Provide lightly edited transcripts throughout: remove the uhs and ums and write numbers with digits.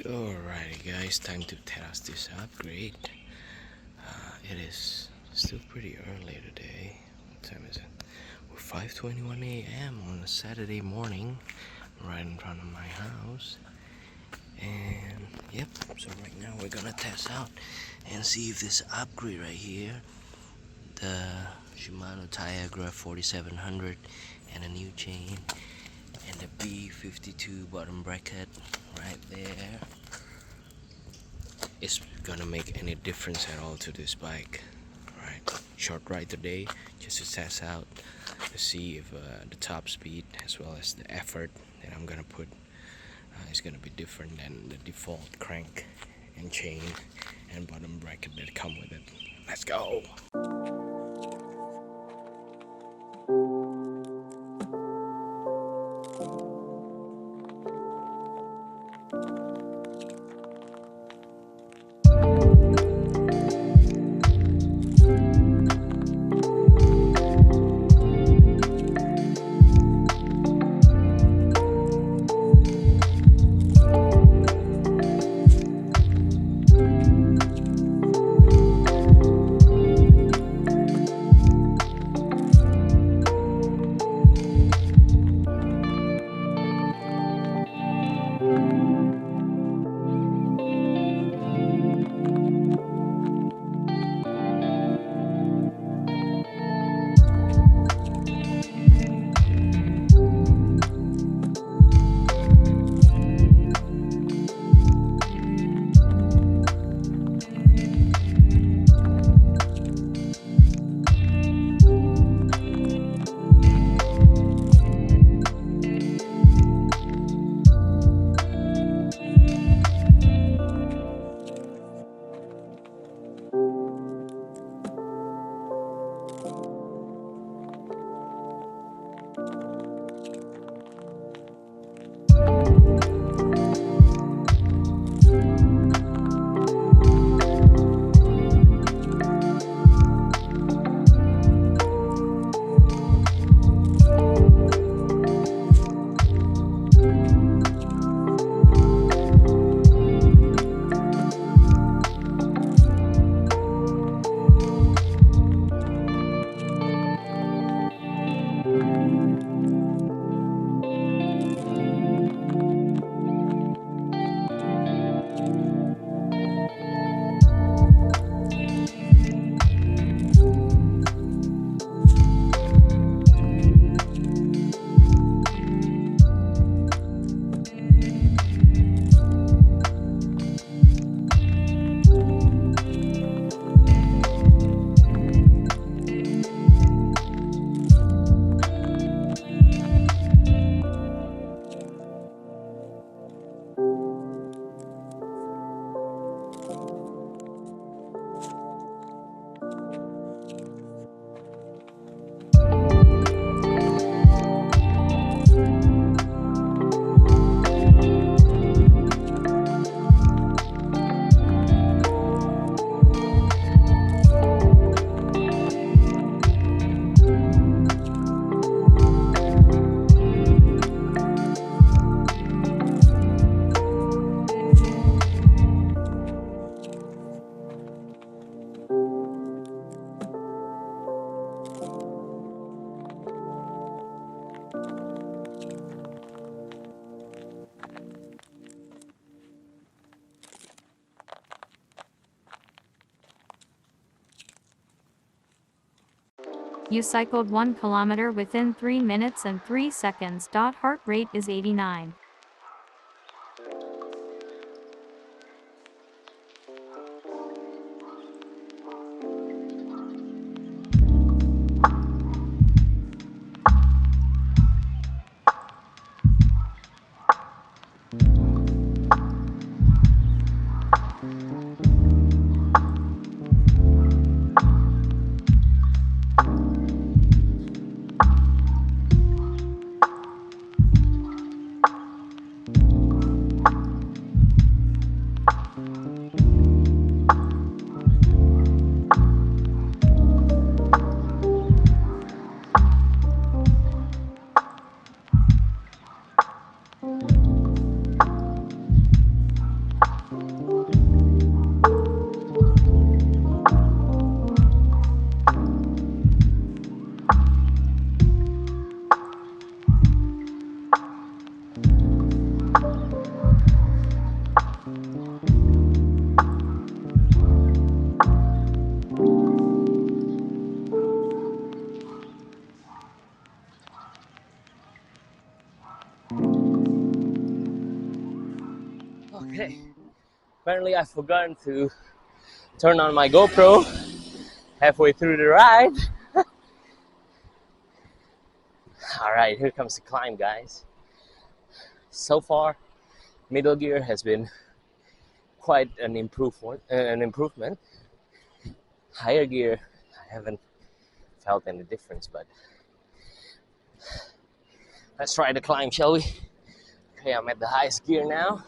Alrighty guys, time to test this upgrade. It is still pretty early today. What time is it? We're 5:21 a.m. on a Saturday morning, right in front of my house. And yep, so right now we're gonna test out and see if this upgrade right here, the Shimano Tiagra 4700 and a new chain and the BB52 bottom bracket right there, is gonna make any difference at all to this bike. Right, short ride today just to test out to see if the top speed as well as the effort that I'm gonna put is gonna be different than the default crank and chain and bottom bracket that come with it. Let's go. You cycled 1 kilometer within 3 minutes and 3 seconds. Heart rate is 89. Okay, apparently I've forgotten to turn on my GoPro halfway through the ride. Alright, here comes the climb, guys. So far, middle gear has been quite an improvement. Higher gear, I haven't felt any difference, but let's try the climb, shall we? Okay, I'm at the highest gear now.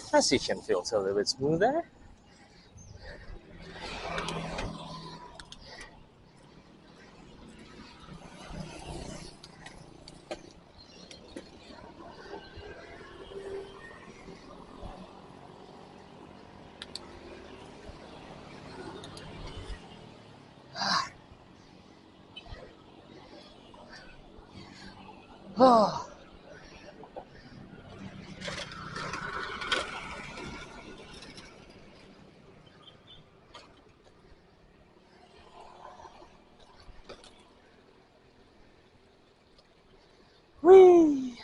Transition feels a little bit smoother. Oh. Whee!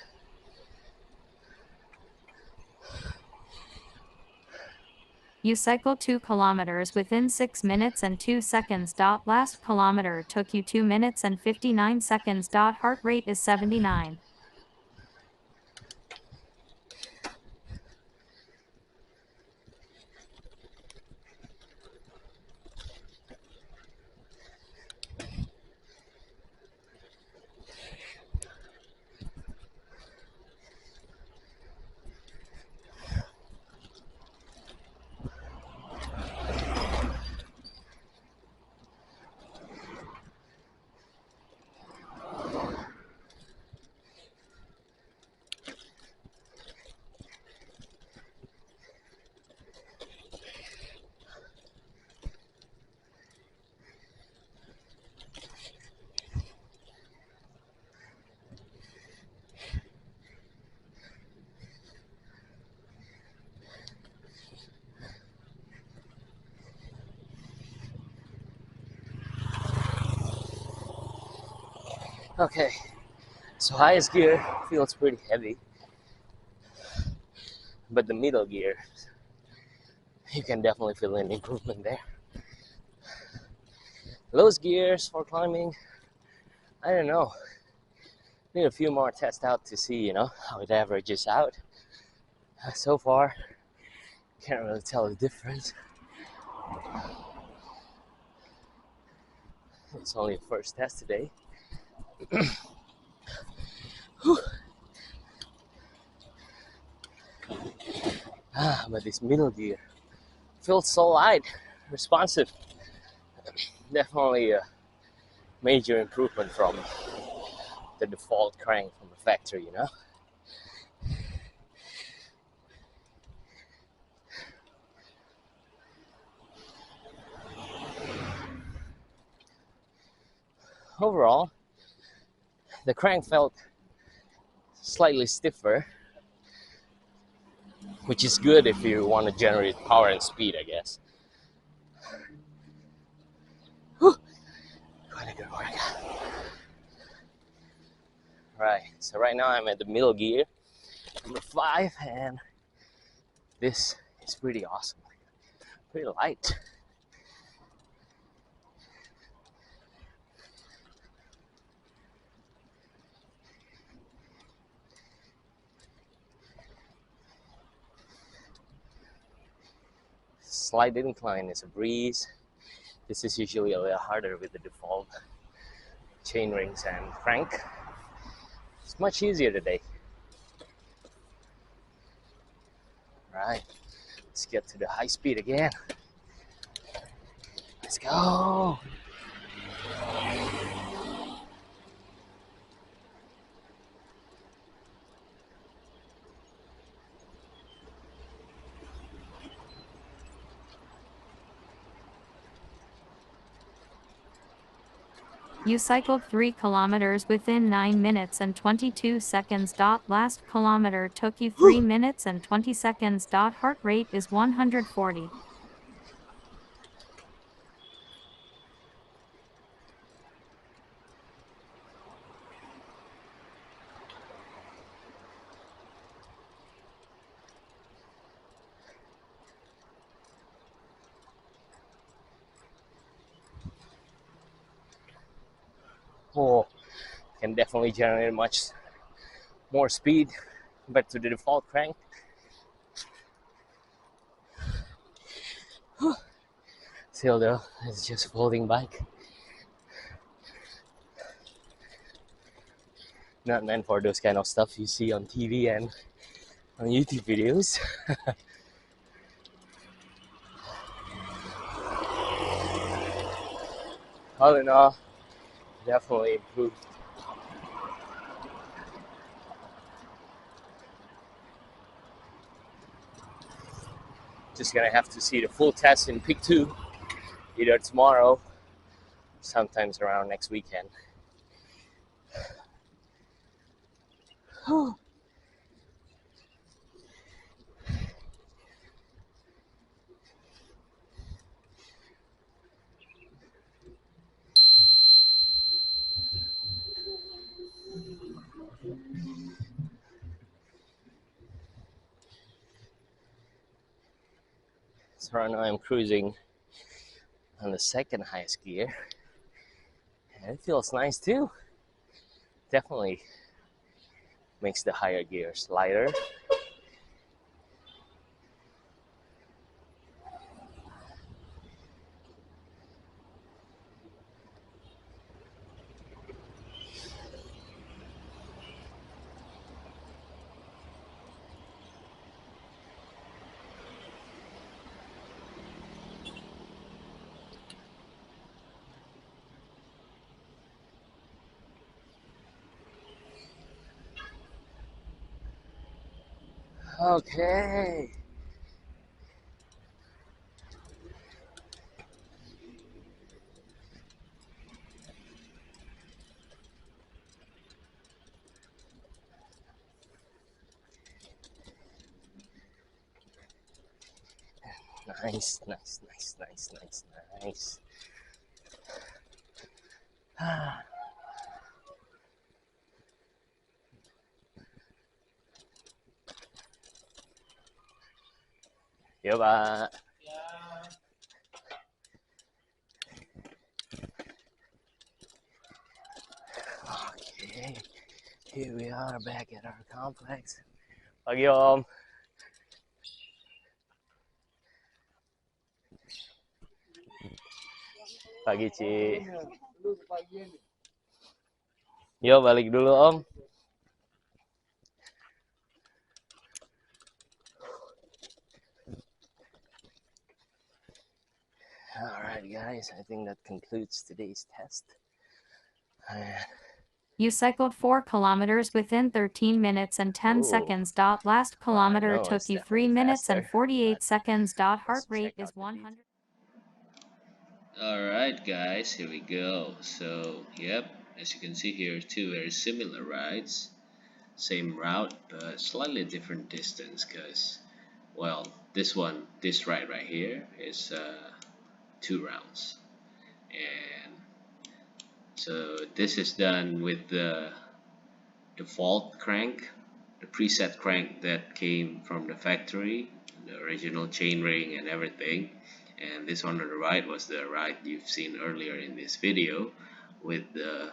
You cycled 2 kilometers within 6 minutes and 2 seconds. Last kilometer took you 2 minutes and 59 seconds. Heart rate is 79. Okay, so highest gear feels pretty heavy, but the middle gear, you can definitely feel an improvement there. Lowest gears for climbing, I don't know. Need a few more tests out to see, how it averages out. So far, can't really tell the difference. It's only a first test today. But this middle gear feels so light, responsive. Definitely a major improvement from the default crank from the factory, Overall, the crank felt slightly stiffer, which is good if you want to generate power and speed, I guess. Whew. Quite a good workout. Right, so right now I'm at the middle gear, number 5, and this is pretty awesome. Pretty light. Slight incline is a breeze. This is usually a little harder with the default chain rings and crank. It's much easier today. Right, let's get to the high speed again. Let's go. You cycled 3 kilometers within 9 minutes and 22 seconds. Last kilometer took you 3 minutes and 20 seconds. Heart rate is 140. Oh, can definitely generate much more speed compared to the default crank. Still though, it's just folding bike. Not meant for those kind of stuff you see on TV and on YouTube videos. All in all, definitely improved. Just gonna have to see the full test in Peak 2 either tomorrow, sometimes around next weekend. So right now I'm cruising on the second highest gear, and it feels nice too. Definitely makes the higher gears lighter. Okay. Nice, nice, nice, nice, nice, nice. Yo, Pak. Okay, here we are back at our complex. Pagi Om. Pagi Ci. Yo, balik dulu Om. Alright guys, I think that concludes today's test. You cycled 4 kilometers within 13 minutes and 10 Ooh. seconds. Last kilometer know, took it's you 3 definitely minutes and faster, 48 but seconds. Heart let's rate check is out the 100. Alright guys, here we go. So, yep, as you can see here, two very similar rides. Same route, but slightly different distance because, well, this ride right here is 2 rounds. And so this is done with the default crank, the preset crank that came from the factory, the original chainring and everything. And this one on the right was the ride you've seen earlier in this video with the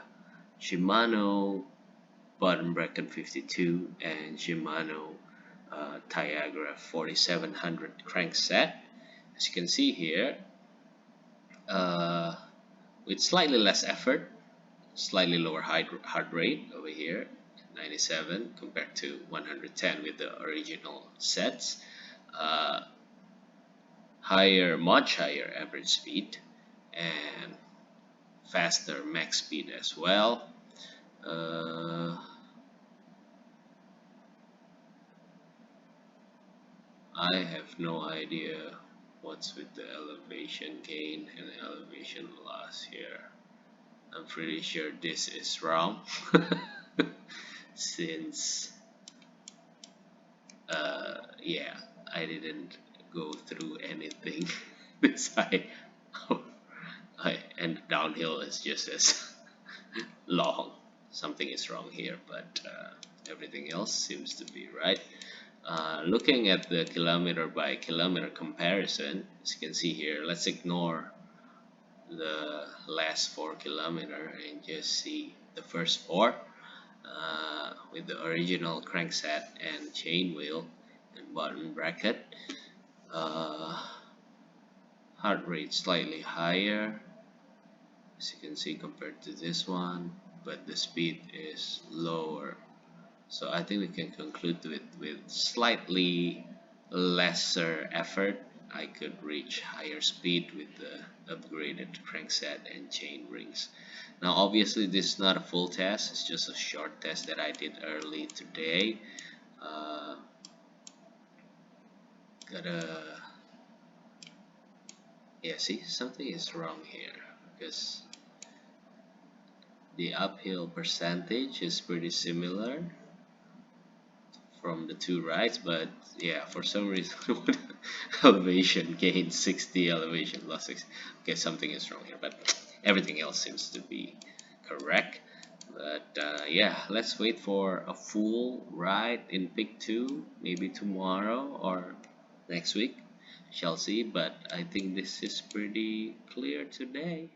Shimano BB52 and Shimano Tiagra 4700 crankset. As you can see here, with slightly less effort, slightly lower heart rate over here, 97 compared to 110 with the original sets. Much higher average speed and faster max speed as well. I have no idea what's with the elevation gain and elevation loss here. I'm pretty sure this is wrong since yeah, I didn't go through anything this high. And downhill is just as long. Something is wrong here, but everything else seems to be right. Looking at the kilometer by kilometer comparison, as you can see here, let's ignore the last 4 kilometer and just see the first 4 with the original crankset and chain wheel and button bracket. Heart rate slightly higher, as you can see, compared to this one, but the speed is lower. So I think we can conclude with slightly lesser effort I could reach higher speed with the upgraded crankset and chain rings. Now obviously this is not a full test, it's just a short test that I did early today. Yeah, see, something is wrong here because the uphill percentage is pretty similar from the 2 rides, but yeah, for some reason elevation gained 60, elevation lost 60. Okay, something is wrong here, but everything else seems to be correct. But yeah, let's wait for a full ride in Pick 2, maybe tomorrow or next week, shall see. But I think this is pretty clear today.